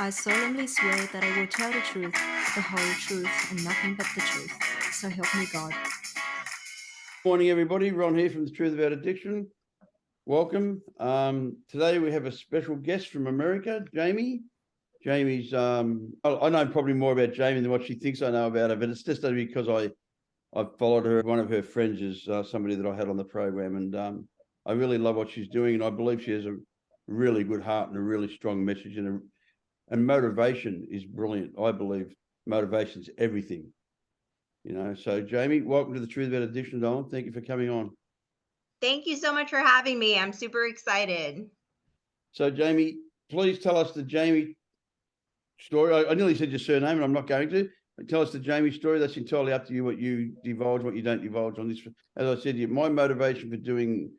I solemnly swear that I will tell the truth, the whole truth, and nothing but the truth. So help me God. Morning, everybody. Ron here from The Truth About Addiction. Welcome. Today we have a special guest from America, Jamie. Jamie's, I know probably more about Jamie than what she thinks I know about her, but it's just only because I've followed her. One of her friends is somebody that I had on the program, and I really love what she's doing, and I believe she has a really good heart and a really strong message, and motivation is brilliant. I believe motivation's everything. So Jamie, welcome to The Truth About Addiction, Donald. Thank you for coming on. Thank you so much for having me. I'm super excited. So Jamie, please tell us the Jamie story. I nearly said your surname, and I'm not going to. Tell us the Jamie story. That's entirely up to you, what you divulge, what you don't divulge on this. As I said to you, my motivation for doing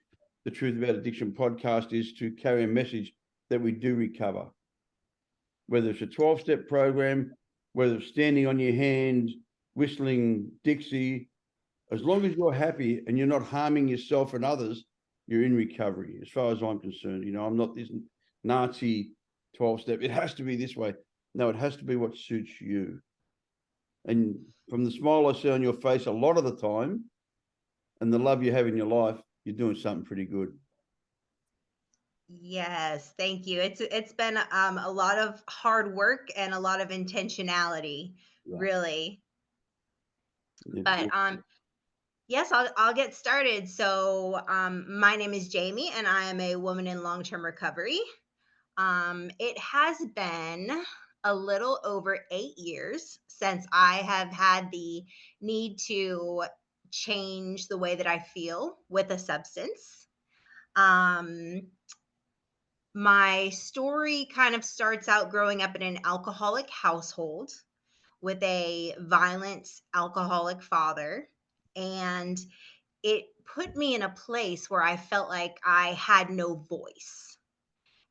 the Truth About Addiction podcast is to carry a message that we do recover. Whether it's a 12-step program, whether it's standing on your hand, whistling Dixie, as long as you're happy and you're not harming yourself and others, you're in recovery, as far as I'm concerned. I'm not this Nazi 12-step. It has to be this way. No, it has to be what suits you. And from the smile I see on your face a lot of the time and the love you have in your life, you're doing something pretty good. Yes, thank you. It's been a lot of hard work and a lot of intentionality, really. Yeah. But yes, I'll get started. So my name is Jamie, and I am a woman in long-term recovery. It has been a little over 8 years since I have had the need to change the way that I feel with a substance. Um, my story kind of starts out growing up in an alcoholic household with a violent alcoholic father. And it put me in a place where I felt like I had no voice.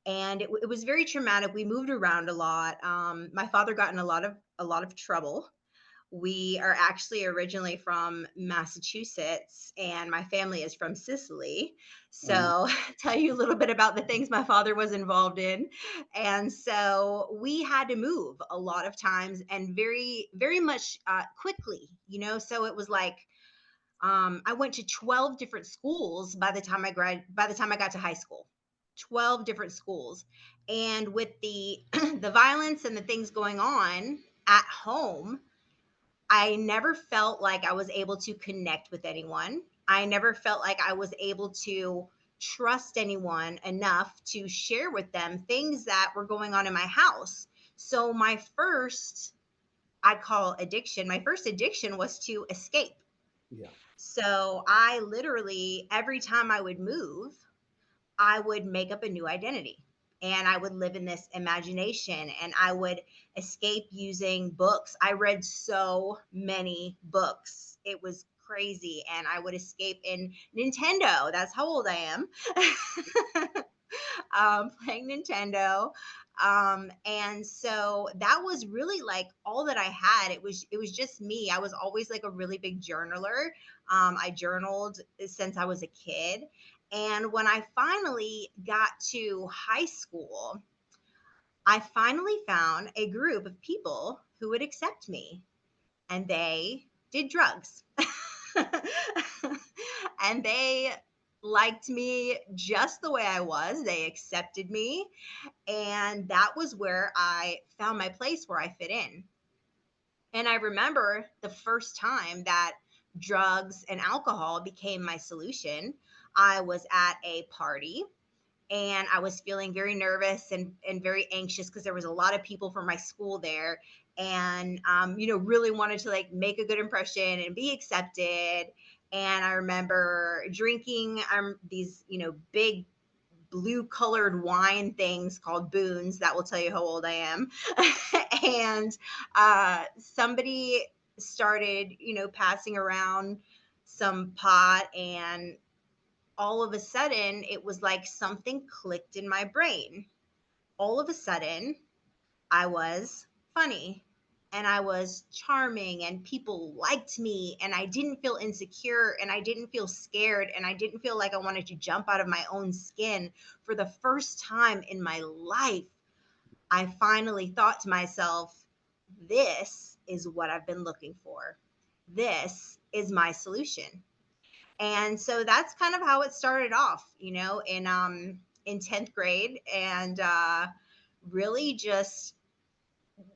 And it was very traumatic. We moved around a lot. My father got in a lot of trouble. We are actually originally from Massachusetts, and my family is from Sicily. So, tell you a little bit about the things my father was involved in. And so, we had to move a lot of times and very, very much quickly, So, it was like I went to 12 different schools by the time I got to high school. 12 different schools. And with the the violence and the things going on at home, I never felt like I was able to connect with anyone. I never felt like I was able to trust anyone enough to share with them things that were going on in my house. So my first addiction was to escape. Yeah. So I literally, every time I would move, I would make up a new identity, and I would live in this imagination, and I would escape using books. I read so many books. It was crazy. And I would escape in Nintendo. That's how old I am. Playing Nintendo. And so that was really like all that I had. It was just me. I was always like a really big journaler. I journaled since I was a kid. And when I finally got to high school, I finally found a group of people who would accept me, and they did drugs. And they liked me just the way I was. They accepted me. And that was where I found my place where I fit in. And I remember the first time that drugs and alcohol became my solution. I was at a party, and I was feeling very nervous and very anxious because there was a lot of people from my school there, and really wanted to like make a good impression and be accepted. And I remember drinking these big blue colored wine things called boons that will tell you how old I am. And somebody started passing around some pot, and all of a sudden it was like something clicked in my brain. All of a sudden I was funny, and I was charming, and people liked me, and I didn't feel insecure, and I didn't feel scared, and I didn't feel like I wanted to jump out of my own skin. For the first time in my life, I finally thought to myself, this is what I've been looking for. This is my solution. And so that's kind of how it started off, in 10th grade, and really just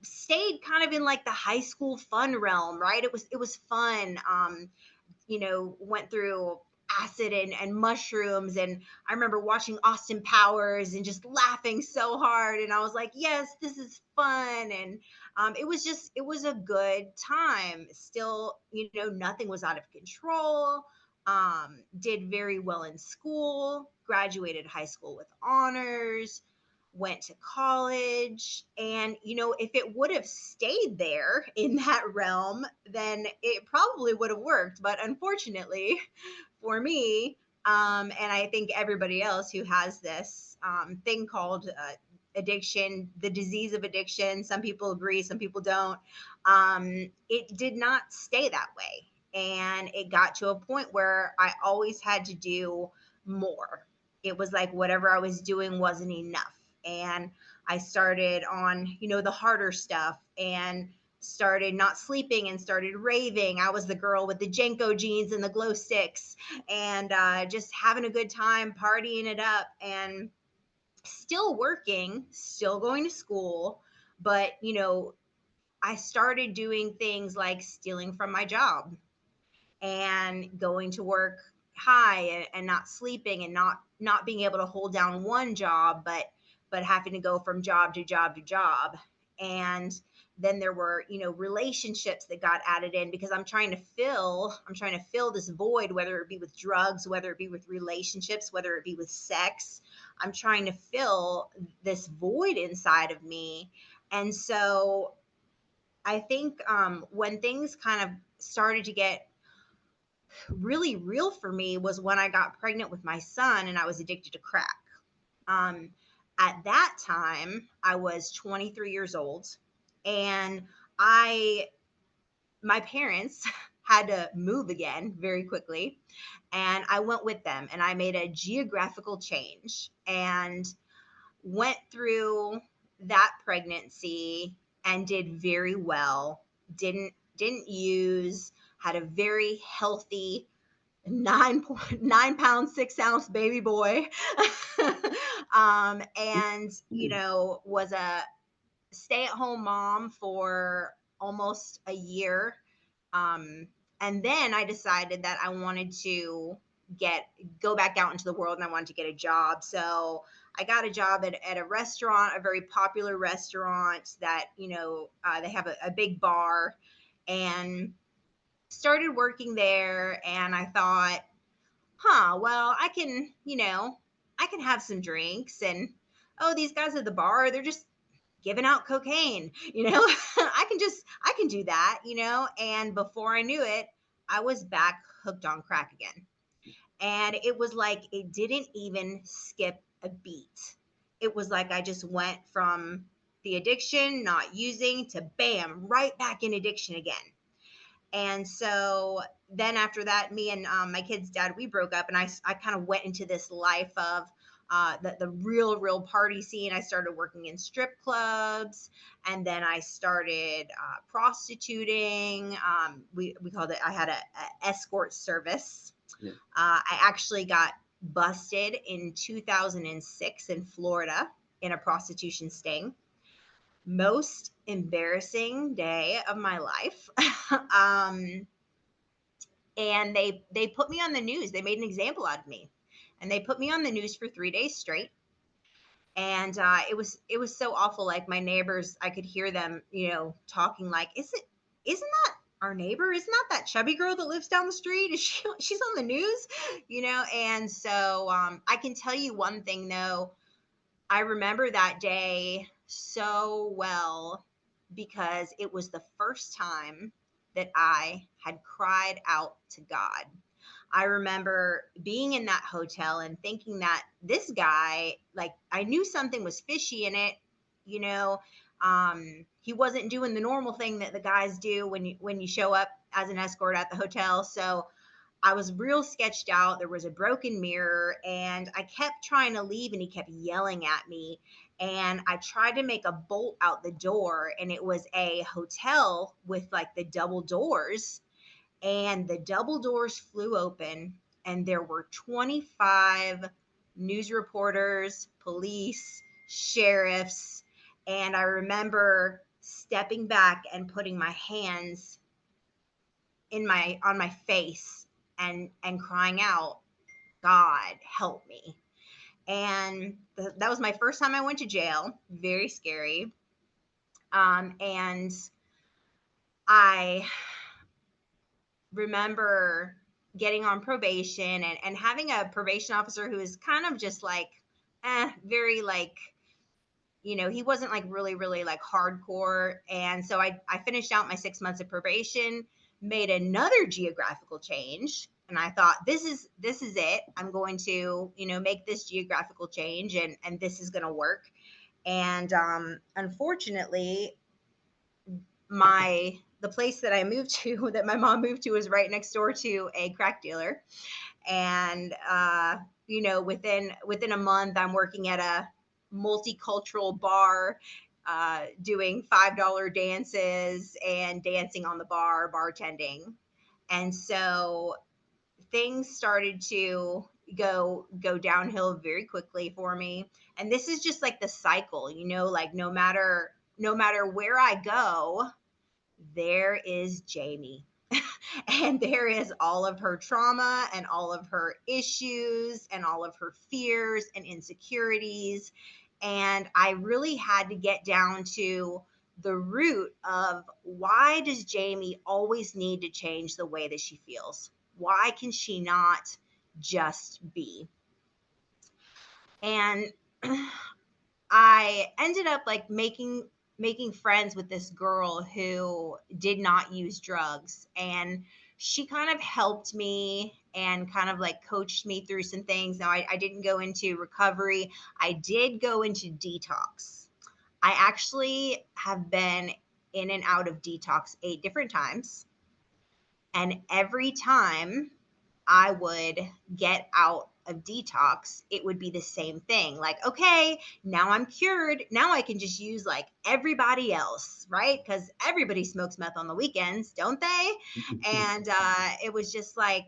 stayed kind of in like the high school fun realm, right? It was fun. Went through acid and mushrooms, and I remember watching Austin Powers and just laughing so hard, and I was like, yes, this is fun. And it was a good time. Still, nothing was out of control. Did very well in school, graduated high school with honors, went to college. And if it would have stayed there in that realm, then it probably would have worked. But unfortunately for me, and I think everybody else who has this thing called addiction, the disease of addiction, some people agree, some people don't. It did not stay that way. And it got to a point where I always had to do more. It was like whatever I was doing wasn't enough. And I started on, the harder stuff, and started not sleeping and started raving. I was the girl with the Jenko jeans and the glow sticks, and just having a good time, partying it up, and still working, still going to school. But, I started doing things like stealing from my job and going to work high, and not sleeping, and not being able to hold down one job, but having to go from job to job to job. And then there were, relationships that got added in, because I'm trying to fill this void, whether it be with drugs, whether it be with relationships, whether it be with sex. I'm trying to fill this void inside of me. And so I think when things kind of started to get really real for me was when I got pregnant with my son and I was addicted to crack. Um, at that time, I was 23 years old, and I my parents had to move again very quickly, and I went with them, and I made a geographical change and went through that pregnancy and did very well. Didn't use, had a very healthy 9.9 pound 6 ounce baby boy. And was a stay at home mom for almost a year. um, and then I decided that I wanted to get go back out into the world, and I wanted to get a job. So I got a job at a restaurant, a very popular restaurant that they have a big bar, and started working there. And I thought, well, I can have some drinks, and oh, these guys at the bar, they're just giving out cocaine, I can do that. And before I knew it, I was back hooked on crack again. And it was like it didn't even skip a beat. It was like I just went from the addiction, not using, to bam, right back in addiction again. And so then after that, me and my kid's dad, we broke up, and I kind of went into this life of the real party scene. I started working in strip clubs, and then I started prostituting. We called it, I had a escort service. Yeah. I actually got busted in 2006 in Florida in a prostitution sting. Most embarrassing day of my life. um, and they put me on the news. They made an example out of me, and they put me on the news for 3 days straight. And it was so awful. Like my neighbors, I could hear them, talking like, isn't that our neighbor? Isn't that chubby girl that lives down the street? Is she's on the news? And so I can tell you one thing though. I remember that day so well, because it was the first time that I had cried out to God. I remember being in that hotel and thinking that this guy, like, I knew something was fishy in it. You know, he wasn't doing the normal thing that the guys do when you show up as an escort at the hotel. So I was real sketched out. There was a broken mirror, and I kept trying to leave, and he kept yelling at me. and I tried to make a bolt out the door, and it was a hotel with like the double doors, and the double doors flew open, and there were 25 news reporters, police, sheriffs, and I remember stepping back and putting my hands in my on my face and crying out, God help me. And that was my first time I went to jail. Very scary. And I remember getting on probation and having a probation officer who is kind of just like, very like, he wasn't like really, really like hardcore. And so I finished out my 6 months of probation, made another geographical change. And I thought, this is it. I'm going to, make this geographical change, and this is going to work. And unfortunately, the place that I moved to, that my mom moved to, was right next door to a crack dealer. And within a month, I'm working at a multicultural bar, doing $5 dances and dancing on the bar, bartending. And so things started to go downhill very quickly for me. And this is just like the cycle, like no matter where I go, there is Jamie. And there is all of her trauma and all of her issues and all of her fears and insecurities. And I really had to get down to the root of, why does Jamie always need to change the way that she feels? Why can she not just be? And I ended up like making friends with this girl who did not use drugs, and she kind of helped me and kind of like coached me through some things. Now I didn't go into recovery. I did go into detox. I actually have been in and out of detox 8 different times, and every time I would get out of detox, it would be the same thing. Like, okay, now I'm cured. Now I can just use like everybody else, right? Because everybody smokes meth on the weekends, don't they? And it was just like,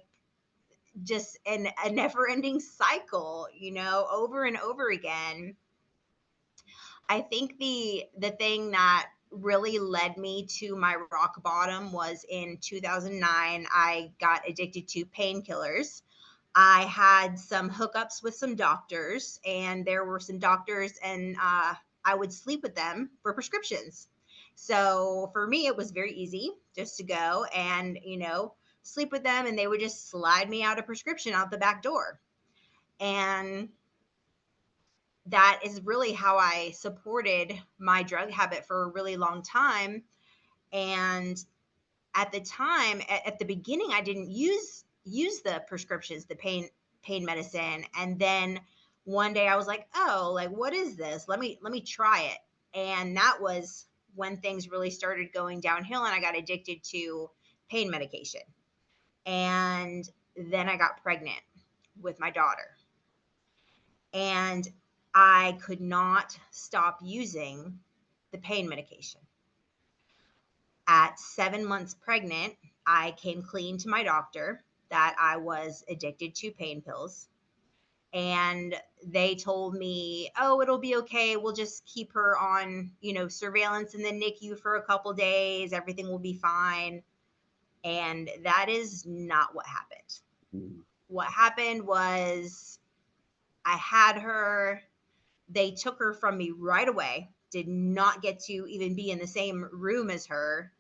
a never ending cycle, over and over again. I think the thing that really led me to my rock bottom was in 2009. I got addicted to painkillers. I had some hookups with some doctors, and there were some doctors, and I would sleep with them for prescriptions. So for me, it was very easy just to go and, sleep with them, and they would just slide me out a prescription out the back door. And that is really how I supported my drug habit for a really long time. And at the time, at the beginning, I didn't use the prescriptions, the pain medicine. And then one day I was like, oh, like, what is this? Let me try it. And that was when things really started going downhill, and I got addicted to pain medication. And then I got pregnant with my daughter. And I could not stop using the pain medication. At 7 months pregnant, I came clean to my doctor that I was addicted to pain pills. And they told me, oh, it'll be okay. We'll just keep her on, surveillance in the NICU for a couple days. Everything will be fine. And that is not what happened. What happened was, I had her, they took her from me right away, did not get to even be in the same room as her.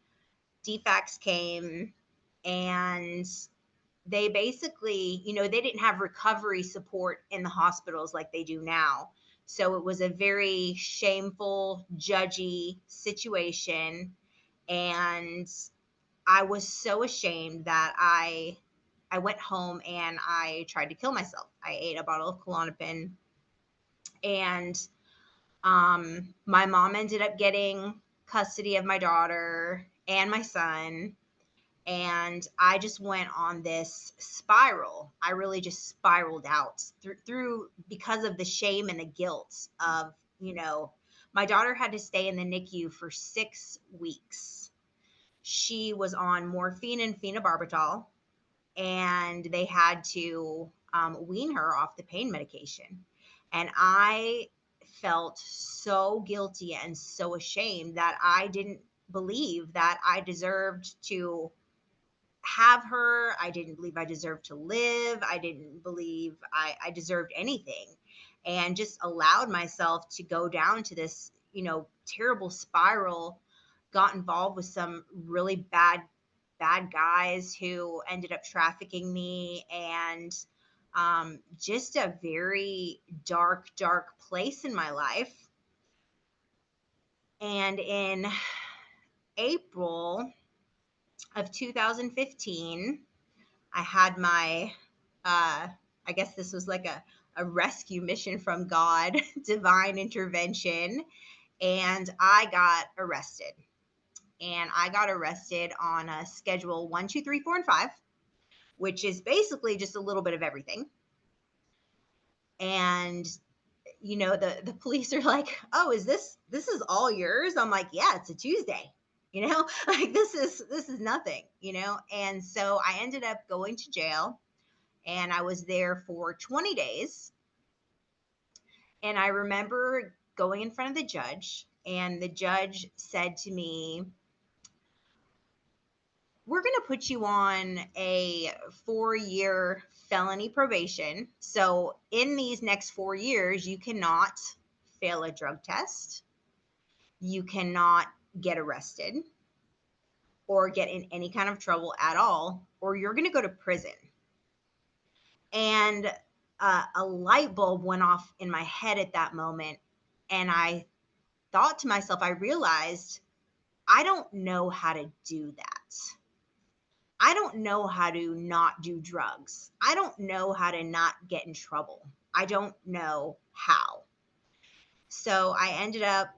DFACs came, and they basically, they didn't have recovery support in the hospitals like they do now. So it was a very shameful, judgy situation. And I was so ashamed that I went home and I tried to kill myself. I ate a bottle of Klonopin, and my mom ended up getting custody of my daughter and my son. And I just went on this spiral. I really just spiraled out through because of the shame and the guilt of you know, my daughter had to stay in the NICU for 6 weeks. She was on morphine and phenobarbital, and they had to wean her off the pain medication. And I felt so guilty and so ashamed that I didn't believe that I deserved to have her. I didn't believe I deserved to live. I didn't believe I deserved anything. And just allowed myself to go down to this, terrible spiral. Got involved with some really bad guys who ended up trafficking me, and just a very dark place in my life. And in April of 2015, I had my, I guess this was like a rescue mission from God, divine intervention. And I got arrested. And I got arrested on a schedule 1, 2, 3, 4, and 5, which is basically just a little bit of everything. And the police are like, "Oh, this is all yours?" I'm like, "Yeah, it's a Tuesday." Like this is nothing. And so I ended up going to jail, and I was there for 20 days. And I remember going in front of the judge, and the judge said to me, "We're going to put you on a 4-year felony probation. So in these next 4 years, you cannot fail a drug test. You cannot get arrested or get in any kind of trouble at all, or you're going to go to prison." And a light bulb went off in my head at that moment. And I thought to myself, I realized I don't know how to do that. I don't know how to not do drugs. I don't know how to not get in trouble. I don't know how. So I ended up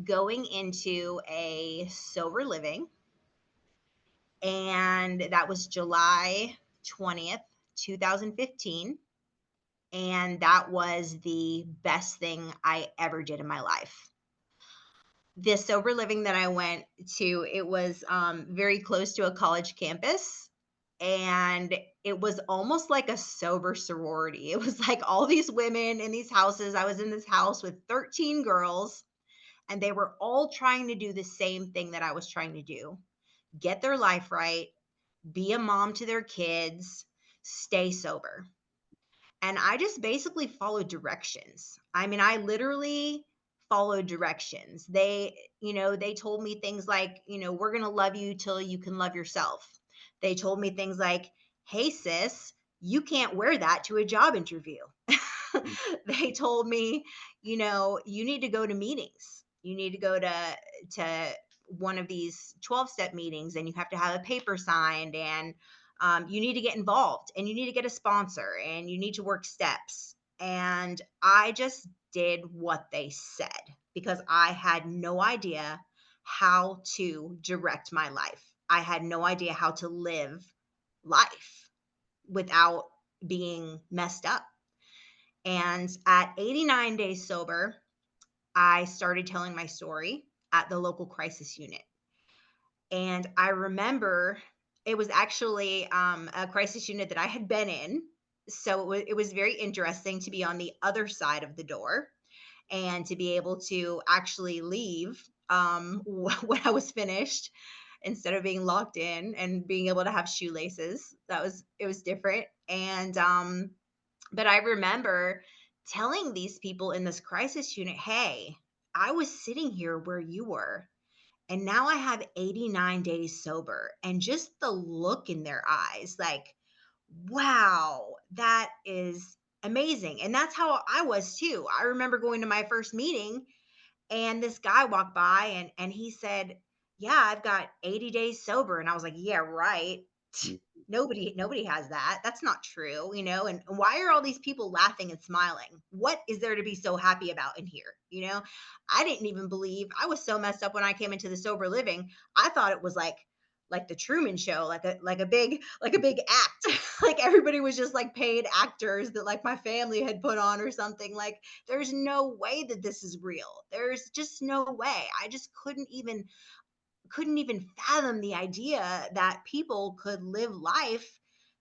going into a sober living, and that was July 20th, 2015. And that was the best thing I ever did in my life. The sober living that I went to, it was very close to a college campus, and it was almost like a sober sorority. It was like all these women in these houses. I was in this house with 13 girls, and they were all trying to do the same thing that I was trying to do: get their life right, be a mom to their kids, stay sober. And I just basically followed directions. I mean, I literally followed directions. They told me things like, "We're going to love you till you can love yourself." They told me things like, "Hey, sis, you can't wear that to a job interview." They told me, "You need to go to meetings. You need to go to one of these 12-step meetings, and you have to have a paper signed, and you need to get involved, and you need to get a sponsor, and you need to work steps." And I just did what they said because I had no idea how to direct my life. I had no idea how to live life without being messed up. And at 89 days sober, I started telling my story at the local crisis unit. And I remember it was actually a crisis unit that I had been in. So it was very interesting to be on the other side of the door and to be able to actually leave when I was finished, instead of being locked in and being able to have shoelaces. It was different. And but I remember telling these people in this crisis unit, "Hey, I was sitting here where you were, and now I have 89 days sober." And just the look in their eyes, like, wow, that is amazing. And that's how I was too. I remember going to my first meeting, and this guy walked by, and he said, "Yeah, I've got 80 days sober." And I was like, "Yeah, right." Nobody has that. That's not true, and why are all these people laughing and smiling? What is there to be so happy about in here? I didn't even believe. I was so messed up when I came into the sober living. I thought it was like like the Truman Show, like a big act. Like everybody was just like paid actors that like my family had put on or something. Like there's no way that this is real. There's just no way. I just couldn't even fathom the idea that people could live life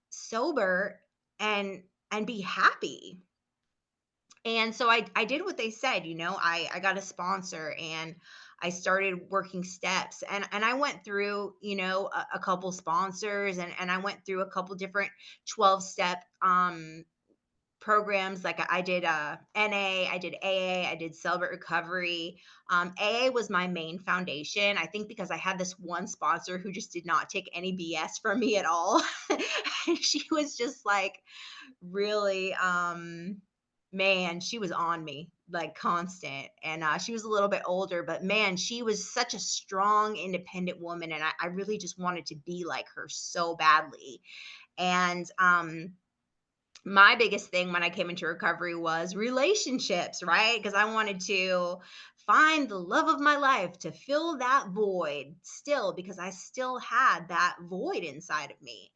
sober and be happy. And so I did what they said, I got a sponsor and I started working steps, and I went through, a couple sponsors, and I went through a couple different 12 step programs. Like I did NA, I did AA, I did Celebrate Recovery. AA was my main foundation. I think because I had this one sponsor who just did not take any BS from me at all. And she was just like really, man, she was on me like constant. And she was a little bit older, but man, she was such a strong, independent woman. And I really just wanted to be like her so badly. And my biggest thing when I came into recovery was relationships, right? Because I wanted to find the love of my life to fill that void still, because I still had that void inside of me.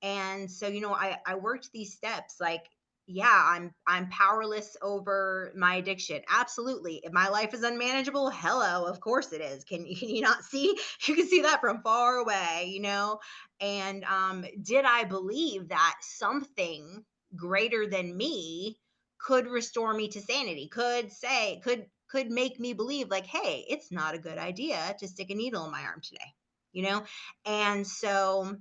And so, I worked these steps like, yeah, I'm powerless over my addiction. Absolutely. If my life is unmanageable, hello, of course it is. Can you not see? You can see that from far away, And did I believe that something greater than me could restore me to sanity, could make me believe like, hey, it's not a good idea to stick a needle in my arm today, you know? And so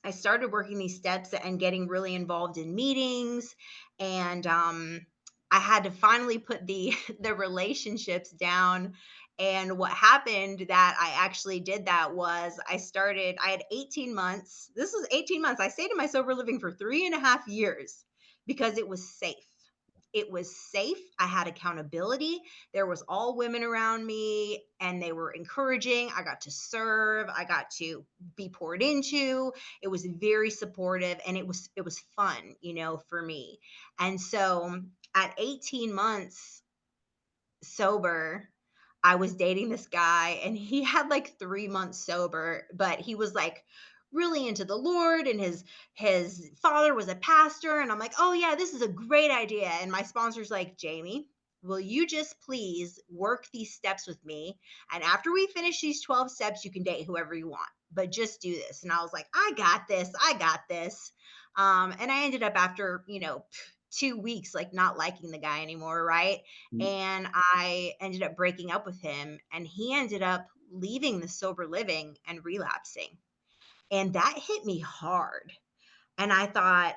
I started working these steps and getting really involved in meetings. And I had to finally put the the relationships down. And what happened that I actually did that was I had 18 months. This was 18 months. I stayed in my sober living for 3.5 years because it was safe. It was safe. I had accountability. There was all women around me and they were encouraging. I got to serve. I got to be poured into. It was very supportive, and it was fun, for me. And so at 18 months sober, I was dating this guy and he had like 3 months sober, but he was like really into the Lord, and his father was a pastor, and I'm like, "Oh yeah, this is a great idea." And my sponsor's like, "Jamie, will you just please work these steps with me? And after we finish these 12 steps, you can date whoever you want. But just do this." And I was like, "I got this. I got this." And I ended up after, 2 weeks like not liking the guy anymore, right? Mm. And I ended up breaking up with him, and he ended up leaving the sober living and relapsing. And that hit me hard. And I thought,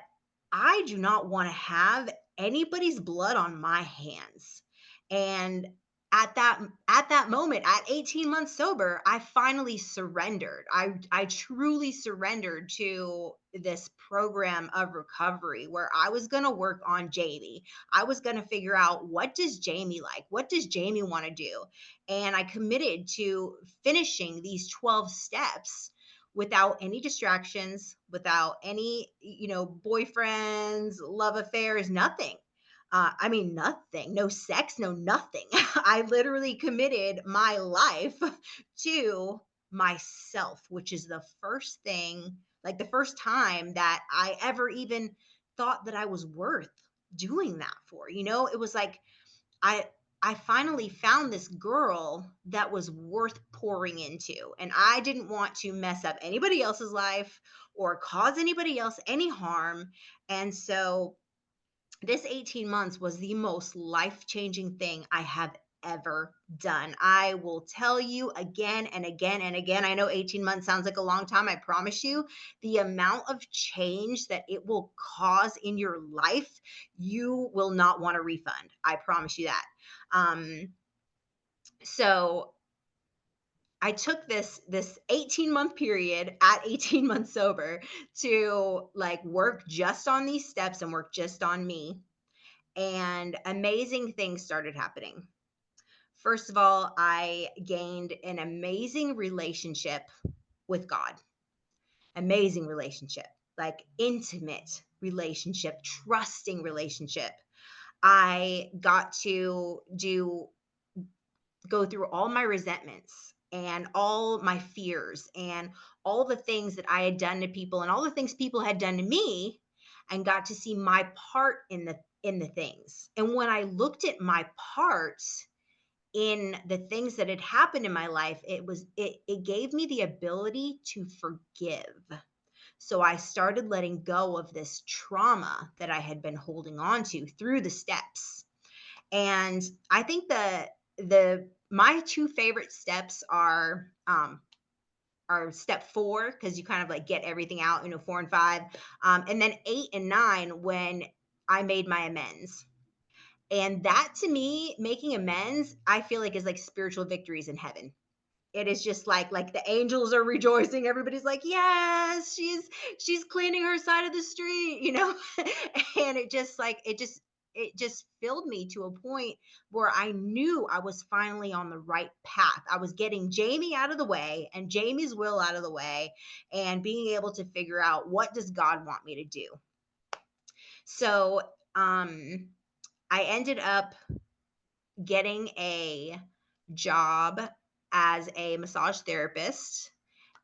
I do not want to have anybody's blood on my hands. And at that moment, at 18 months sober, I finally surrendered. I truly surrendered to this program of recovery where I was going to work on Jamie. I was going to figure out, what does Jamie like? What does Jamie want to do? And I committed to finishing these 12 steps without any distractions, without any, boyfriends, love affairs, nothing. I mean, nothing, no sex, no nothing. I literally committed my life to myself, which is the first thing, like the first time that I ever even thought that I was worth doing that for. It was like, I I finally found this girl that was worth pouring into, and I didn't want to mess up anybody else's life or cause anybody else any harm. And so this 18 months was the most life-changing thing I have ever done. I will tell you again and again and again. I know 18 months sounds like a long time. I promise you, the amount of change that it will cause in your life, you will not want a refund. I promise you that. So I took this 18-month period at 18 months sober to like work just on these steps and work just on me, and amazing things started happening. First of all, I gained an amazing relationship with God. Amazing relationship, like intimate relationship, trusting relationship. I got to go through all my resentments and all my fears and all the things that I had done to people and all the things people had done to me, and got to see my part in the things. And when I looked at my parts in the things that had happened in my life, it gave me the ability to forgive. So I started letting go of this trauma that I had been holding on to through the steps. And I think the my two favorite steps are step 4, because you kind of like get everything out, 4 and 5, and then 8 and 9, when I made my amends. And that, to me, making amends, I feel like, is like spiritual victories in heaven. It is just like the angels are rejoicing. Everybody's like, yes, she's cleaning her side of the street. And it just filled me to a point where I knew I was finally on the right path. I was getting Jamie out of the way and Jamie's will out of the way, and being able to figure out, what does God want me to do? So I ended up getting a job as a massage therapist,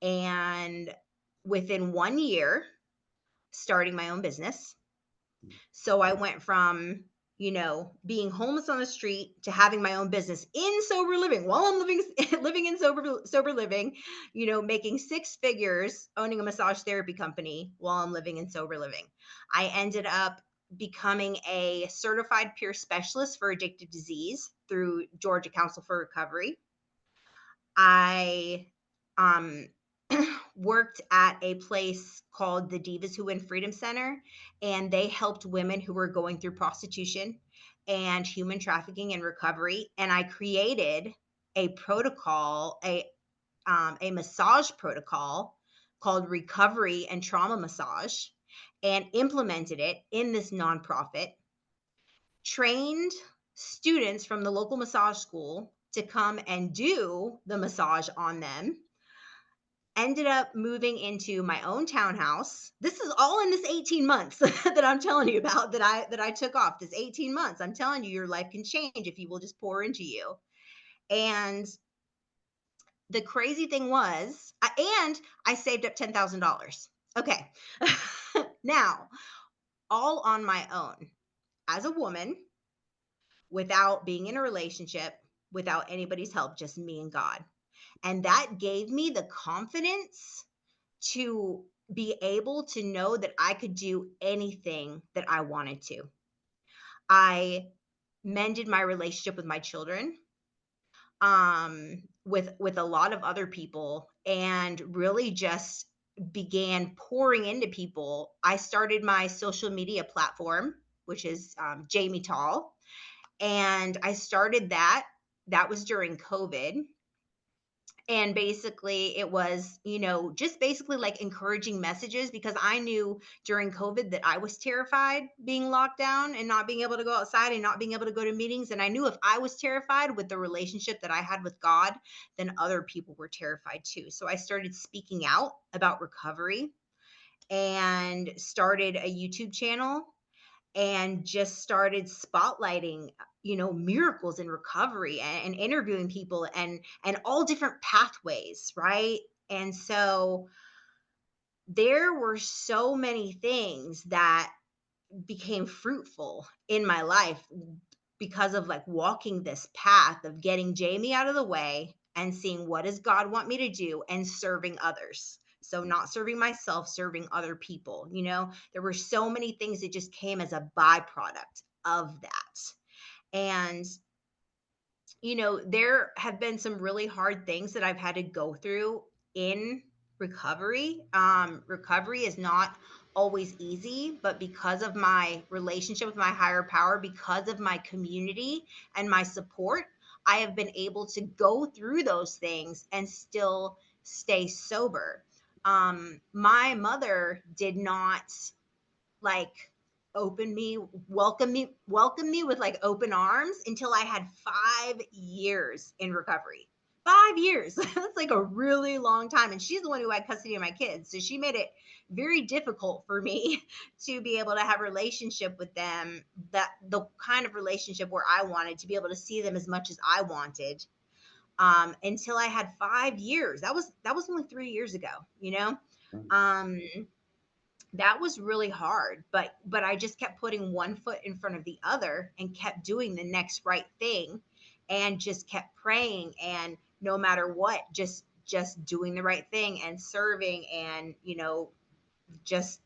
and within 1 year, starting my own business. So I went from, being homeless on the street to having my own business in sober living, while I'm living in sober living, making 6 figures owning a massage therapy company while I'm living in sober living. I ended up becoming a certified peer specialist for addictive disease through Georgia Council for Recovery. I um, worked at a place called the DIVAS Who Win Freedom Center, and they helped women who were going through prostitution and human trafficking and recovery. And I created a protocol, a massage protocol called Recovery and Trauma Massage, and implemented it in this nonprofit. Trained students from the local massage school to come and do the massage on them. Ended up moving into my own townhouse. This is all in this 18 months that I'm telling you about, that I took off. This 18 months. I'm telling you, your life can change if you will just pour into you. And the crazy thing was, I saved up $10,000. Okay. Now, all on my own, as a woman, without being in a relationship, without anybody's help, just me and God. And that gave me the confidence to be able to know that I could do anything that I wanted to. I mended my relationship with my children, with a lot of other people, and really just began pouring into people. I started my social media platform, which is Jamie Tall, and I started that. That was during COVID. And basically, it was, just basically like encouraging messages, because I knew during COVID that I was terrified being locked down and not being able to go outside and not being able to go to meetings. And I knew if I was terrified with the relationship that I had with God, then other people were terrified too. So I started speaking out about recovery and started a YouTube channel, and just started spotlighting, miracles in recovery, and interviewing people, and all different pathways, right? And so there were so many things that became fruitful in my life because of like walking this path of getting Jamie out of the way and seeing, what does God want me to do, and serving others. So not serving myself, serving other people. There were so many things that just came as a byproduct of that. And there have been some really hard things that I've had to go through in recovery. Recovery is not always easy, but because of my relationship with my higher power, because of my community and my support, I have been able to go through those things and still stay sober. My mother did not like welcome me with like open arms until I had 5 years in recovery. 5 years. That's like a really long time. And she's the one who had custody of my kids. So she made it very difficult for me to be able to have a relationship with them, that the kind of relationship where I wanted to be able to see them as much as I wanted. until I had 5 years. That was only 3 years ago, you know. Right. That was really hard, but I just kept putting one foot in front of the other and kept doing the next right thing, and just kept praying, and no matter what, just doing the right thing and serving, and just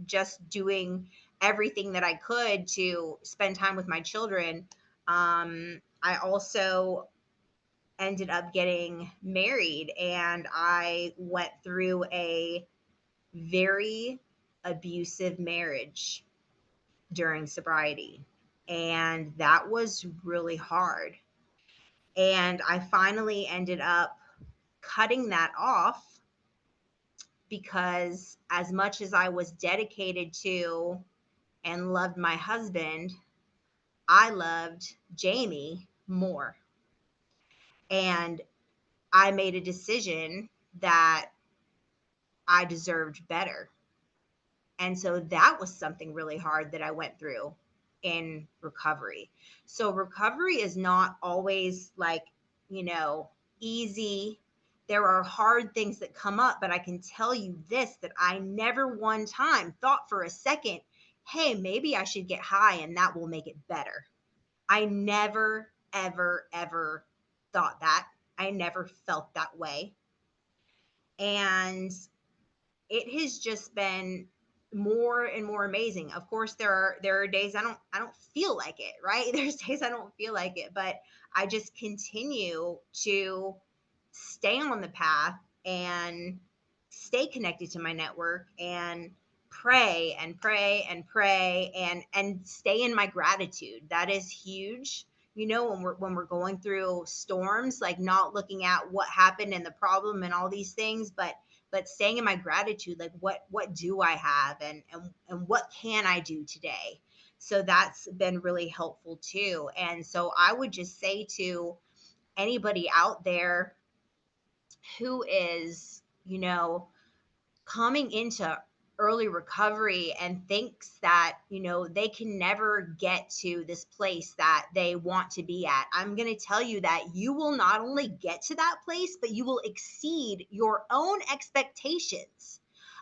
just doing everything that I could to spend time with my children. I also ended up getting married, and I went through a very abusive marriage during sobriety. And that was really hard. And I finally ended up cutting that off because, as much as I was dedicated to and loved my husband, I loved Jamie more. And I made a decision that I deserved better. And so that was something really hard that I went through in recovery. So recovery is not always like, you know, easy. There are hard things that come up, but I can tell you this, that I never one time thought for a second, hey, maybe I should get high and that will make it better. I never, ever, ever thought that. I never felt that way. And it has just been more and more amazing. Of course, there are days I don't feel like it, right? There's days I don't feel like it, but I just continue to stay on the path and stay connected to my network and pray and pray and pray and stay in my gratitude. That is huge. When we're going through storms, like not looking at what happened and the problem and all these things, but staying in my gratitude, like what do I have, and what can I do today. So that's been really helpful too. And so I would just say to anybody out there who is, coming into early recovery and thinks that, they can never get to this place that they want to be at, I'm going to tell you that you will not only get to that place, but you will exceed your own expectations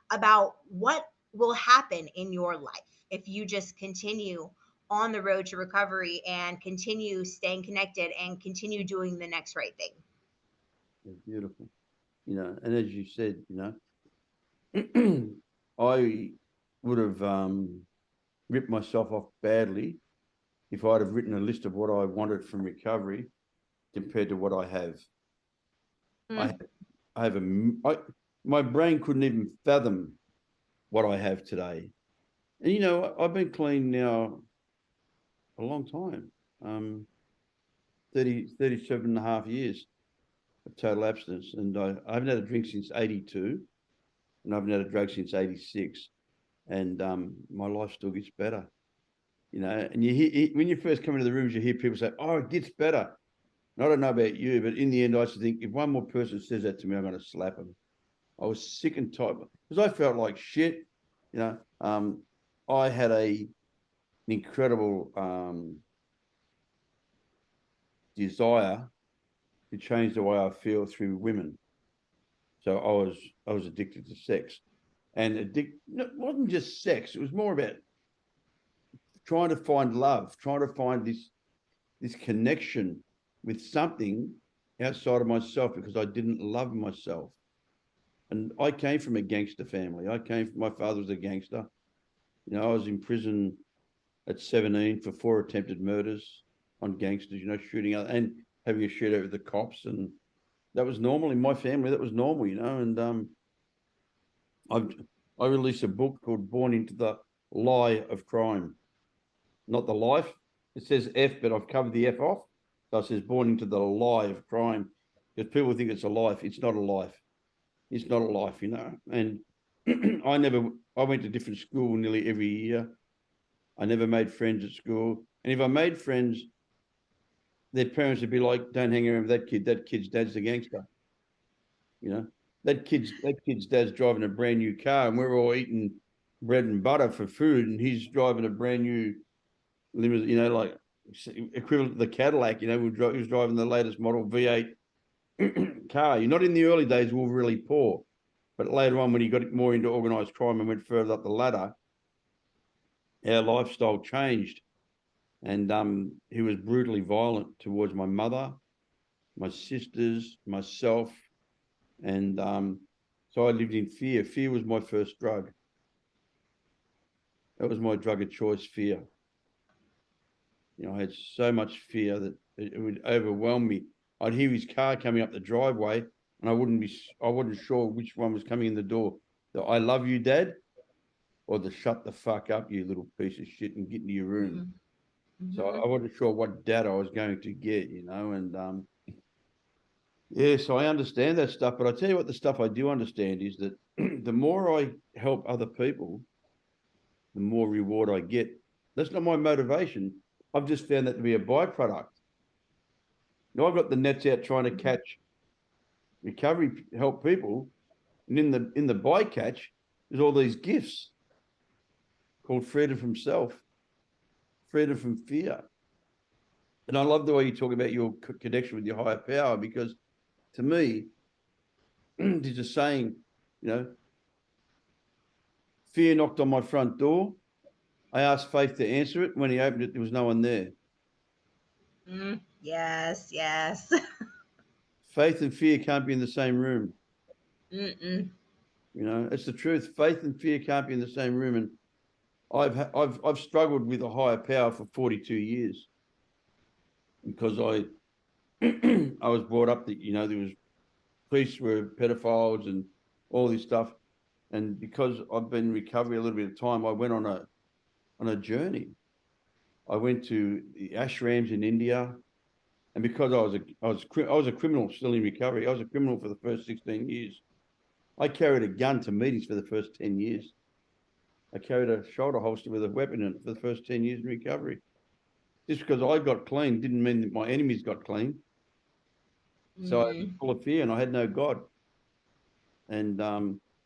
about what will happen in your life if you just continue on the road to recovery and continue staying connected and continue doing the next right thing. Yeah, beautiful. And as you said, I would have ripped myself off badly if I'd have written a list of what I wanted from recovery compared to what I have. Mm. I have my brain couldn't even fathom what I have today. And I've been clean now a long time, 37 and a half years of total abstinence, and I haven't had a drink since 82, and I haven't had a drug since 86, and my life still gets better. And you hear, when you first come into the rooms, you hear people say, "Oh, it gets better." And I don't know about you, but in the end, I used to think, if one more person says that to me, I'm going to slap them. I was sick and tired because I felt like shit. I had an incredible desire to change the way I feel through women. So I was addicted to sex, and it wasn't just sex. It was more about trying to find love, trying to find this connection with something outside of myself, because I didn't love myself. And I came from a gangster family. My father was a gangster. I was in prison at 17 for 4 attempted murders on gangsters, shooting out and having a shootout with the cops. And that was normal in my family. That was normal, And I released a book called Born into the Lie of Crime. Not the life. It says F, but I've covered the F off. So it says Born into the Lie of Crime, because people think it's a life. It's not a life. It's not a life, And I went to different school nearly every year. I never made friends at school. And if I made friends, their parents would be like, "Don't hang around with that kid. That kid's dad's a gangster." That kid's dad's driving a brand new car, and we're all eating bread and butter for food, and he's driving a brand new limousine, like equivalent to the Cadillac. You know, he was driving the latest model V8 car. You're not in the early days, we were really poor. But later on, when he got more into organised crime and went further up the ladder, our lifestyle changed. And he was brutally violent towards my mother, my sisters, myself. And so I lived in fear. Fear was my first drug. That was my drug of choice, fear. You know, I had so much fear that it would overwhelm me. I'd hear his car coming up the driveway and I wasn't sure which one was coming in the door. The "I love you, Dad," or the "shut the fuck up, you little piece of shit, and get into your room." Mm-hmm. So I wasn't sure what dad I was going to get, you know, and yeah, so I understand that stuff. But I tell you what, the stuff I do understand is that the more I help other people, the more reward I get. That's not my motivation. I've just found that to be a byproduct. Now I've got the nets out trying to catch recovery, help people, and in the bycatch, there's all these gifts called freedom from self, freedom from fear. And I love the way you talk about your connection with your higher power, because to me, there's a saying, you know, fear knocked on my front door. I asked Faith to answer it. When he opened it, there was no one there. Yes, yes. Faith and fear can't be in the same room. Mm-mm. You know, it's the truth. Faith and fear can't be in the same room. And I've struggled with a higher power for 42 years because I I was brought up that, you know, there was priests were pedophiles and all this stuff. And because I've been in recovery a little bit of time, I went on a journey. I went to the ashrams in India, and because I was a criminal still in recovery, I was a criminal for the first 16 years. I carried a gun to meetings for the first 10 years. I carried a shoulder holster with a weapon in it for the first 10 years in recovery. Just because I got clean didn't mean that my enemies got clean. So I was full of fear and I had no God. And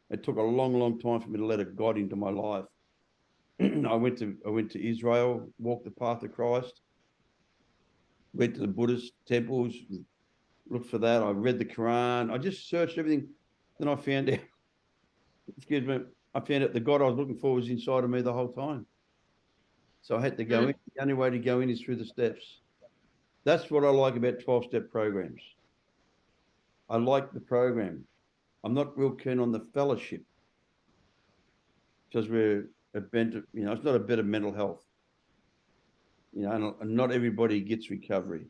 it took a long, long time for me to let a God into my life. I went to Israel, walked the path of Christ, went to the Buddhist temples, looked for that. I read the Quran. I just searched everything. Then I found out, excuse me, I found out the God I was looking for was inside of me the whole time. So I had to go in. The only way to go in is through the steps. That's what I like about 12-step programs. I like the program. I'm not real keen on the fellowship because we're a bent, you know, it's not a bit of mental health. You know, and not everybody gets recovery.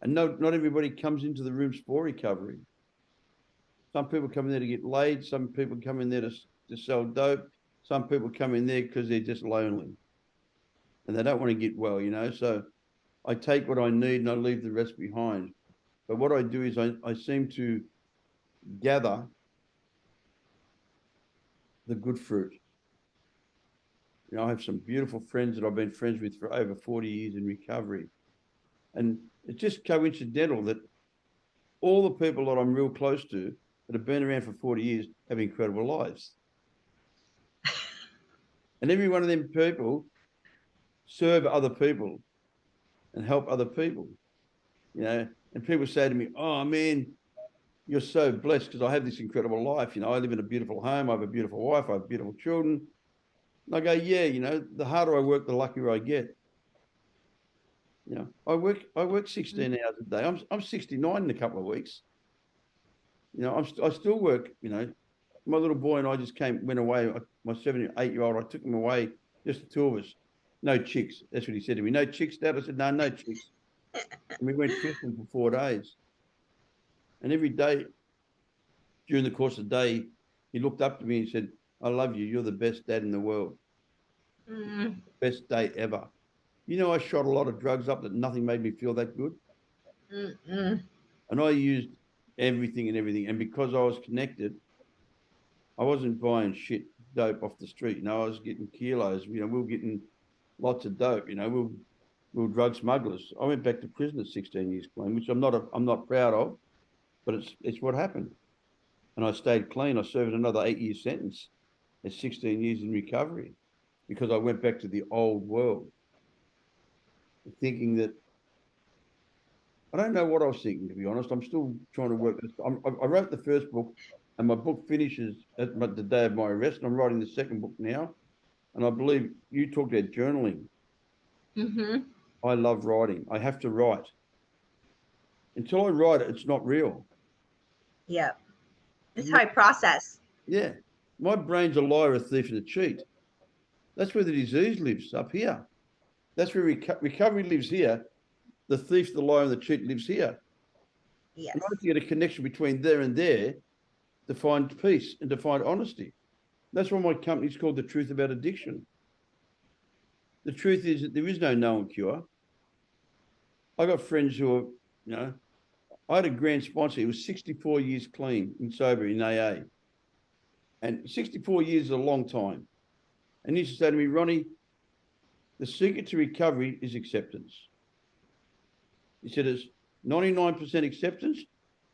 And not everybody comes into the rooms for recovery. Some people come in there to get laid. Some people come in there to sell dope. Some people come in there because they're just lonely and they don't want to get well, you know. So I take what I need and I leave the rest behind. But what I do is I seem to gather the good fruit. You know, I have some beautiful friends that I've been friends with for over 40 years in recovery. And it's just coincidental that all the people that I'm real close to that have been around for 40 years have incredible lives. And every one of them people serve other people and help other people, you know. And people say to me, "Oh, man, you're so blessed because I have this incredible life. You know, I live in a beautiful home. I have a beautiful wife. I have beautiful children." And I go, "Yeah, you know, the harder I work, the luckier I get." You know, I work 16 hours a day. I'm 69 in a couple of weeks. You know, I still work. You know, my little boy and I just went away. My 7 or 8-year-old, I took him away, just the two of us. No chicks. That's what he said to me. "No chicks, Dad." I said, "No, no chicks." And we went fishing for 4 days. And every day, during the course of the day, he looked up to me and said, "I love you. You're the best dad in the world. Best day ever." You know, I shot a lot of drugs up that nothing made me feel that good. And I used everything and everything. And because I was connected, I wasn't buying shit dope off the street. You know, I was getting kilos. You know, we were getting lots of dope. You know, we were drug smugglers. I went back to prison at 16 years clean, which I'm not proud of, but it's what happened. And I stayed clean. I served another 8-year sentence at 16 years in recovery because I went back to the old world. thinking that I don't know what I was thinking, to be honest. I'm still trying to work this. I wrote the first book, and my book finishes at the day of my arrest. And I'm writing the second book now, and I believe you talked about journaling. Mm-hmm. I love writing. I have to write. Until I write it, it's not real. Yep. It's how I process. Yeah. My brain's a liar, a thief, and a cheat. That's where the disease lives, up here. That's where recovery lives here. The thief, the liar, and the cheat lives here. Yes. And I have to get a connection between there and there to find peace and to find honesty. That's why my company's called The Truth About Addiction. The truth is that there is no known cure. I got friends who are, you know, I had a grand sponsor. He was 64 years clean and sober in AA. And 64 years is a long time. And he used to say to me, Ronnie, the secret to recovery is acceptance. He said it's 99% acceptance,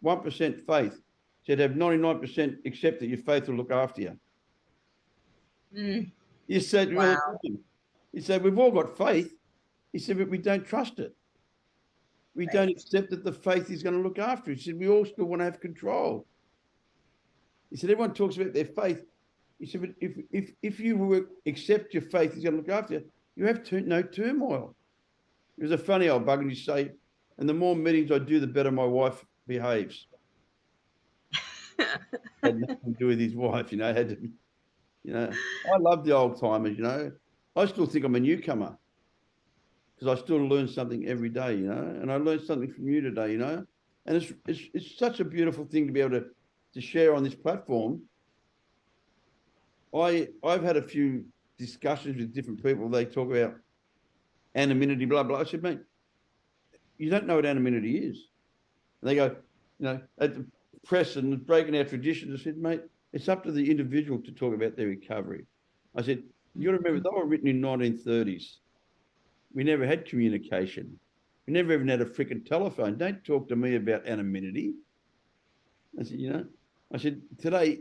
1% faith. He said have 99% accept that your faith will look after you. He said, wow. He said, we've all got faith. He said, but we don't trust it. We don't accept that the faith is going to look after us. He said, we all still want to have control. He said, everyone talks about their faith. He said, but if you accept your faith is going to look after you, you have no turmoil. It was a funny old bug, and you say, and the more meetings I do, the better my wife behaves. Had nothing to do with his wife, had to, I love the old timers, I still think I'm a newcomer because I still learn something every day, and I learned something from you today, and it's such a beautiful thing to be able to share on this platform. I've had a few discussions with different people. They talk about anonymity, blah, blah. I said, mate, you don't know what anonymity is. And they go, at the press and breaking our traditions. I said, mate, it's up to the individual to talk about their recovery. I said, you got to remember, they were written in 1930s. We never had communication. We never even had a freaking telephone. Don't talk to me about anonymity. I said, today,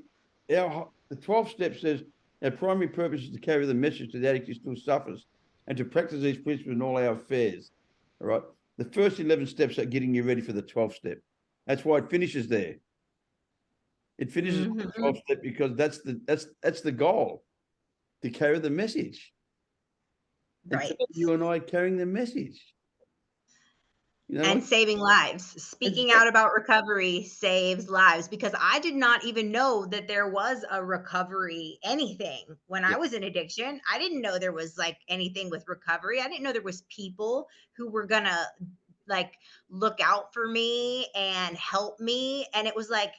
the 12 step says our primary purpose is to carry the message to the addict who still suffers and to practice these principles in all our affairs. All right. The first 11 steps are getting you ready for the 12th step. That's why it finishes there. It finishes with the 12th step because that's the goal, to carry the message. Right. And you and I carrying the message. And saving lives. Speaking out about recovery saves lives, because I did not even know that there was a recovery anything when I was in addiction. I didn't know there was like anything with recovery. I didn't know there was people who were gonna like look out for me and help me. And it was like,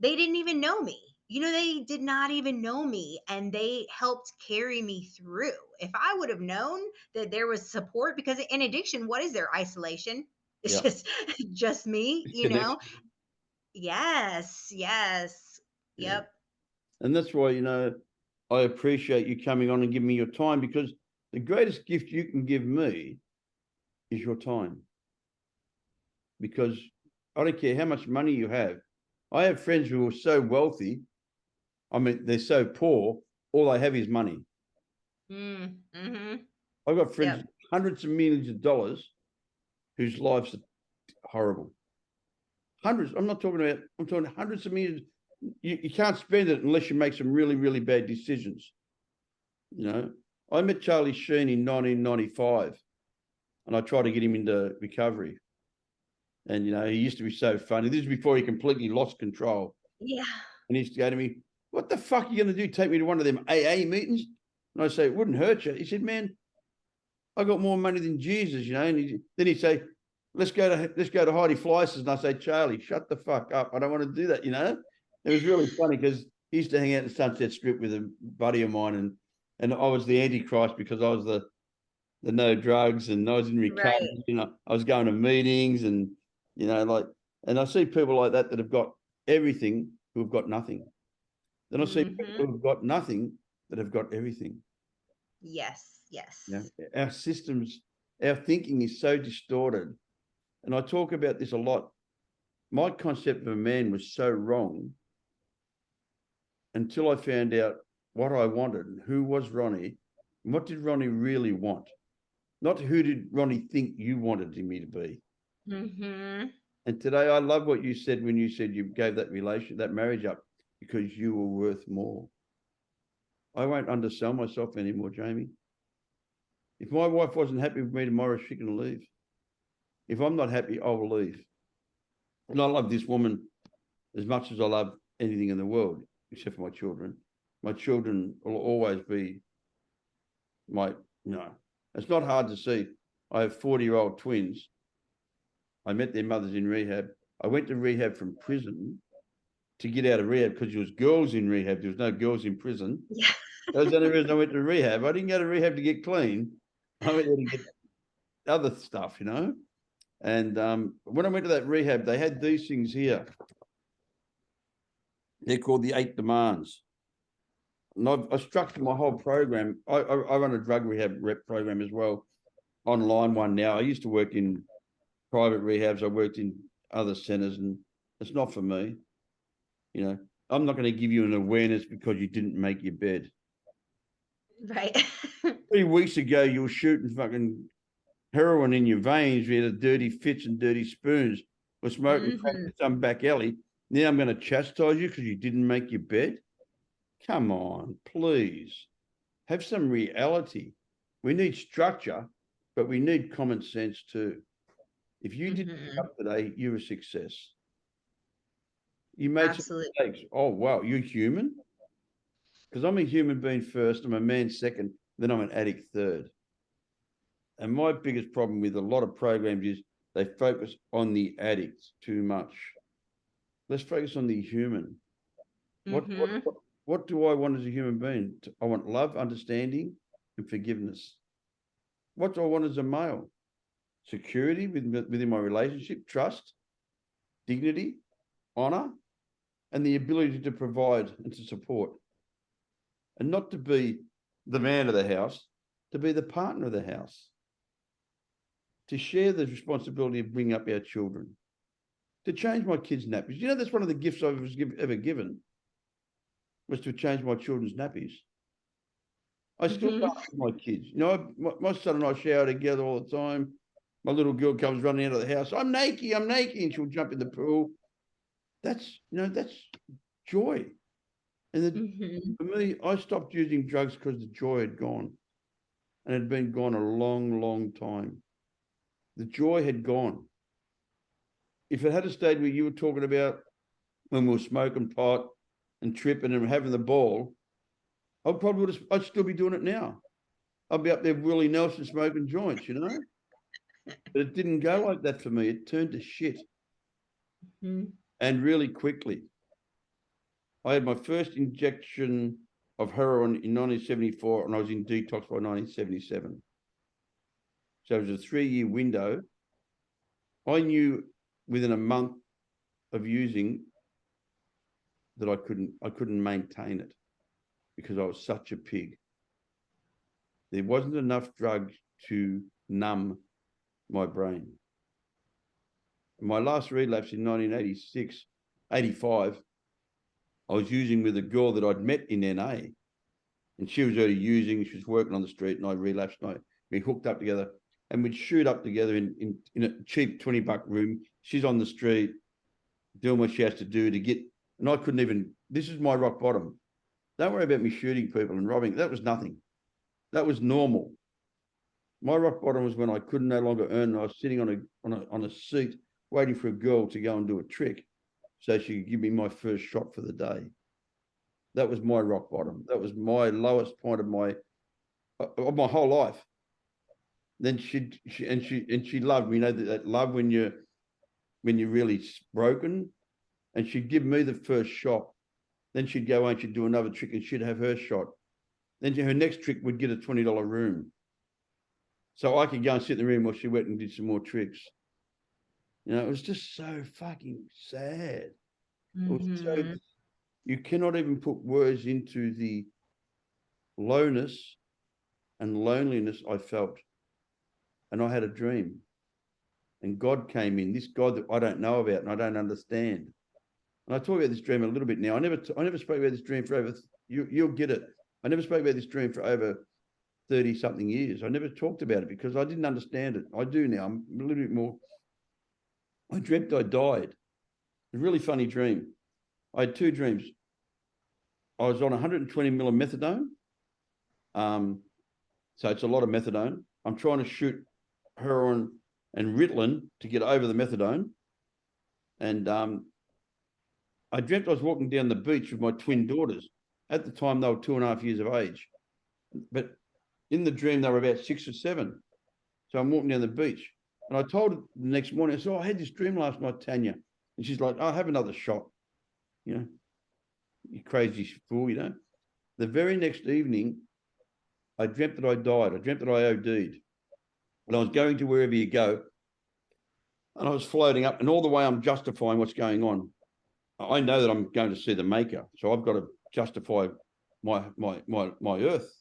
they didn't even know me. They did not even know me, and they helped carry me through. If I would have known that there was support, because in addiction, what is there? Isolation. It's just me, Yes. Yep. And that's why, I appreciate you coming on and giving me your time, because the greatest gift you can give me is your time. Because I don't care how much money you have. I have friends who are so wealthy. I mean, they're so poor, all they have is money. I've got friends, hundreds of millions of dollars, whose lives are horrible. Hundreds. I'm talking hundreds of millions. You can't spend it unless you make some really, really bad decisions. I met Charlie Sheen in 1995, and I tried to get him into recovery. And, he used to be so funny. This is before he completely lost control. Yeah. And he used to go to me, what the fuck are you going to do? Take me to one of them AA meetings? And I say, it wouldn't hurt you. He said, man, I got more money than Jesus, And then he'd say, let's go to Heidi Fleiss's. And I say, Charlie, shut the fuck up. I don't want to do that, It was really funny because he used to hang out in Sunset Strip with a buddy of mine, and I was the Antichrist because I was the no drugs, and I was in recovery. Right. I was going to meetings, and and I see people like that have got everything who have got nothing. Then I see people who have got nothing that have got everything. Yes. Our systems, our thinking is so distorted. And I talk about this a lot. My concept of a man was so wrong until I found out what I wanted and who was Ronnie and what did Ronnie really want. not who did Ronnie think you wanted me to be. Mm-hmm. And today, I love what you said when you said you gave that marriage up because you were worth more. I won't undersell myself anymore, Jamie. If my wife wasn't happy with me tomorrow, she can leave. If I'm not happy, I will leave. And I love this woman as much as I love anything in the world, except for my children. My children will always be it's not hard to see. I have 40-year-old twins. I met their mothers in rehab. I went to rehab from prison to get out of rehab because there was girls in rehab. There was no girls in prison. Yeah. That was the only reason I went to rehab. I didn't go to rehab to get clean. I went there to get other stuff, And when I went to that rehab, they had these things here. They're called the 8 demands. And I've structured my whole program. I run a drug rehab rep program as well, online one now. I used to work in private rehabs. I worked in other centers, and it's not for me. I'm not going to give you an awareness because you didn't make your bed. Right. 3 weeks ago, you were shooting fucking heroin in your veins. We had dirty fits and dirty spoons. We're smoking crack in some back alley. Now I'm going to chastise you because you didn't make your bed. Come on, please. Have some reality. We need structure, but we need common sense too. If you didn't get up today, you're a success. You made some mistakes. Oh, wow, you're human? Because I'm a human being first, I'm a man second, then I'm an addict third. And my biggest problem with a lot of programs is they focus on the addicts too much. Let's focus on the human. What do I want as a human being? I want love, understanding, and forgiveness. What do I want as a male? Security within my relationship, trust, dignity, honor, and the ability to provide and to support. And not to be the man of the house, to be the partner of the house. To share the responsibility of bringing up our children. To change my kids' nappies. That's one of the gifts I was ever given, was to change my children's nappies. I still can't with my kids. My son and I shower together all the time. My little girl comes running out of the house. I'm naked, and she'll jump in the pool. That's joy. And for me, I stopped using drugs because the joy had gone. And it had been gone a long, long time. The joy had gone. If it had stayed where you were talking about when we were smoking pot and tripping and having the ball, I'd still be doing it now. I'd be up there Willie Nelson smoking joints, But it didn't go like that for me. It turned to shit. And really quickly. I had my first injection of heroin in 1974 and I was in detox by 1977. So it was a 3-year window. I knew within a month of using that I couldn't maintain it because I was such a pig. There wasn't enough drugs to numb my brain. My last relapse in 85, I was using with a girl that I'd met in NA. And she was already using, she was working on the street, and I relapsed. And we hooked up together, and we'd shoot up together in a cheap $20 room. She's on the street doing what she has to do to get, and I couldn't even, this is my rock bottom. Don't worry about me shooting people and robbing. That was nothing. That was normal. My rock bottom was when I could no longer earn, and I was sitting on a seat waiting for a girl to go and do a trick so she could give me my first shot for the day. That was my rock bottom. That was my lowest point of my whole life. Then she loved me. That love when you're really broken, and she'd give me the first shot. Then she'd go and she'd do another trick and she'd have her shot. Then her next trick would get a $20 room. So I could go and sit in the room while she went and did some more tricks. It was just so fucking sad. It was so, you cannot even put words into the lowness and loneliness I felt. And I had a dream. And God came in, this God that I don't know about and I don't understand. And I talk about this dream a little bit now. I never spoke about this dream for over, you'll get it. I never spoke about this dream for over 30 something years. I never talked about it because I didn't understand it. I do now. I'm a little bit more. I dreamt I died. A really funny dream. I had two dreams. I was on 120 mil of methadone. So it's a lot of methadone. I'm trying to shoot heroin and Ritalin to get over the methadone. And I dreamt I was walking down the beach with my twin daughters. At the time, they were 2.5 years of age. But in the dream, they were about 6 or 7. So I'm walking down the beach. And I told her the next morning, I said, I had this dream last night, Tanya. And she's like, I'll have another shot. You know, you crazy fool, you know. The very next evening, I dreamt that I died. I dreamt that I OD'd. And I was going to wherever you go. And I was floating up. And all the way I'm justifying what's going on. I know that I'm going to see the maker. So I've got to justify my earth.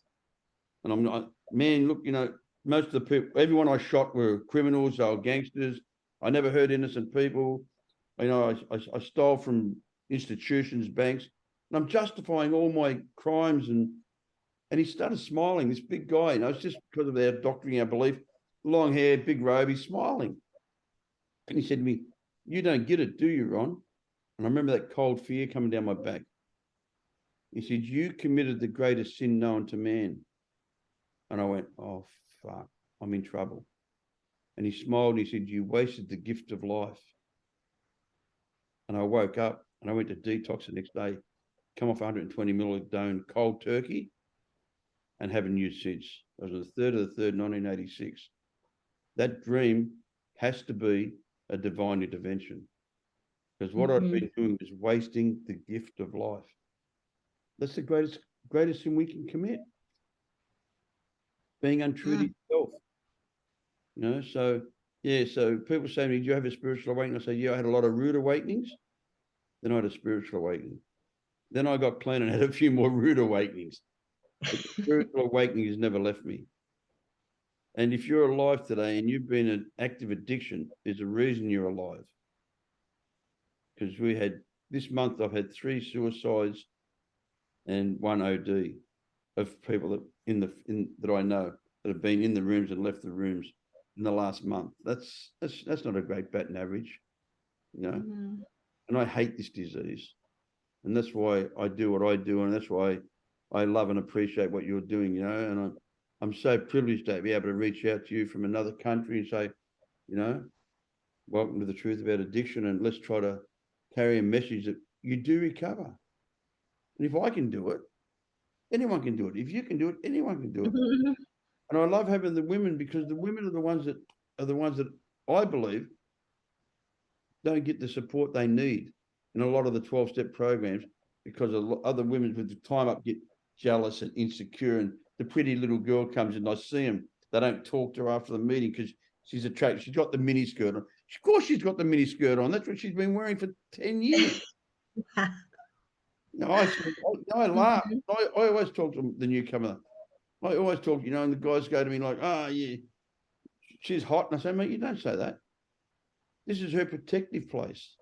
And I'm not, man, look, you know, most of the people, everyone I shot were criminals, they were gangsters. I never hurt innocent people. You know, I stole from institutions, banks, and I'm justifying all my crimes. And he started smiling, this big guy, you know, it's just because of their doctoring our belief, long hair, big robe, he's smiling. And he said to me, you don't get it, do you, Ron? And I remember that cold fear coming down my back. He said, you committed the greatest sin known to man. And I went, oh, fuck, I'm in trouble. And he smiled and he said, you wasted the gift of life. And I woke up and I went to detox the next day, come off 120 ml cold turkey and haven't used since. It was the 3rd of the 3rd, 1986. That dream has to be a divine intervention because what I've been doing is wasting the gift of life. That's the greatest sin we can commit. Being untrue to yourself. You know, so yeah, so people say to me, do you have a spiritual awakening? I say, yeah, I had a lot of rude awakenings. Then I had a spiritual awakening. Then I got clean and had a few more rude awakenings. But the spiritual awakening has never left me. And if you're alive today and you've been an active addiction, there's a reason you're alive. Because we had, this month I've had 3 suicides and 1 OD of people that that I know that have been in the rooms and left the rooms in the last month. That's not a great batting average, you know. And I hate this disease, and that's why I do what I do, and that's why I love and appreciate what you're doing, you know. And I'm so privileged to be able to reach out to you from another country and say, you know, welcome to the truth about addiction, and let's try to carry a message that you do recover. And if I can do it, anyone can do it. If you can do it, anyone can do it. And I love having the women because the women are the ones that I believe don't get the support they need in a lot of the 12-step programs because other women with the time up get jealous and insecure, and the pretty little girl comes in and I see them. They don't talk to her after the meeting because she's attracted. She's got the mini skirt on. Of course she's got the mini skirt on. That's what she's been wearing for 10 years. No, I laugh. I always talk to the newcomer. I always talk, you know, and the guys go to me like, oh, yeah, she's hot. And I say, mate, you don't say that. This is her protective place.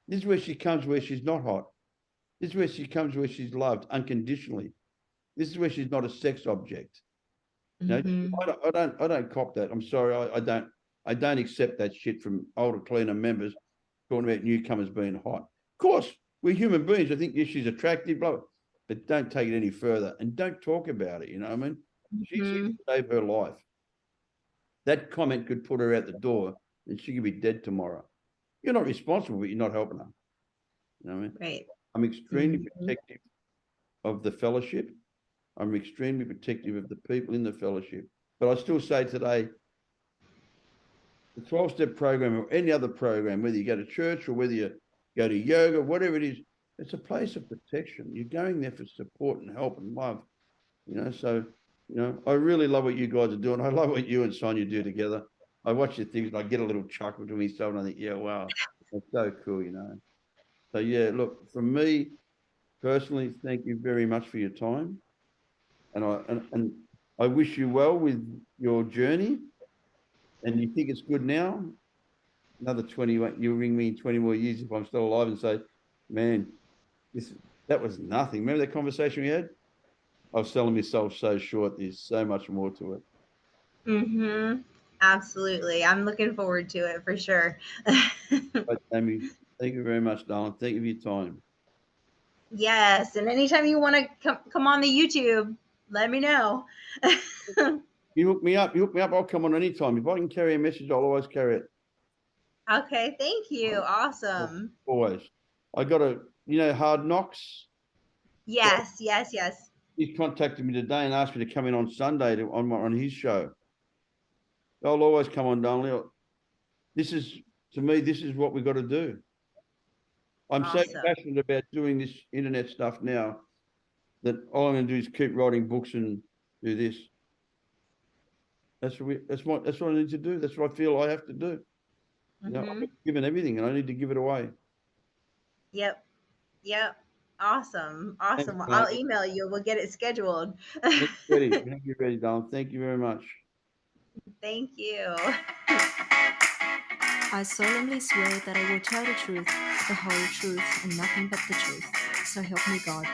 This is where she comes where she's not hot. This is where she comes where she's loved unconditionally. This is where she's not a sex object. You know, I don't cop that. I'm sorry. I don't accept that shit from older, cleaner members talking about newcomers being hot. Of course, we're human beings. I think yes, she's attractive, blah, blah, but don't take it any further and don't talk about it. You know what I mean? She's here to save her life. That comment could put her out the door and she could be dead tomorrow. You're not responsible, but you're not helping her. You know what I mean? Right. I'm extremely protective of the fellowship. I'm extremely protective of the people in the fellowship. But I still say today, the 12-step program or any other program, whether you go to church or whether you go to yoga, whatever it is, it's a place of protection. You're going there for support and help and love. You know, so, you know, I really love what you guys are doing. I love what you and Sonia do together. I watch your things and I get a little chuckle to myself and I think, yeah, wow, that's so cool, you know. So, yeah, look, from me personally, thank you very much for your time. And I wish you well with your journey. And you think it's good now? Another 20, you'll ring me in 20 more years if I'm still alive and say, man, that was nothing. Remember that conversation we had? I was selling myself so short. There's so much more to it. Mm-hmm. Absolutely. I'm looking forward to it for sure. But Amy, thank you very much, darling. Thank you for your time. Yes. And anytime you want to come on the YouTube, let me know. You hook me up. I'll come on anytime. If I can carry a message, I'll always carry it. Okay. Thank you. Awesome. Always. I got Hard Knocks. Yes. Yes. Yes. He's contacted me today and asked me to come in on Sunday on his show. I'll always come on, darling. To me, this is what we've got to do. I'm so Awesome. passionate about doing this internet stuff now that all I'm going to do is keep writing books and do this. That's what I need to do. That's what I feel I have to do. I've been given everything, and I need to give it away. Yep. Yep. Awesome. Awesome. Thanks, I'll mate. email you. We'll get it scheduled. Ready. Whenever you're ready, darling. Thank you very much. Thank you. I solemnly swear that I will tell the truth, the whole truth, and nothing but the truth. So help me God.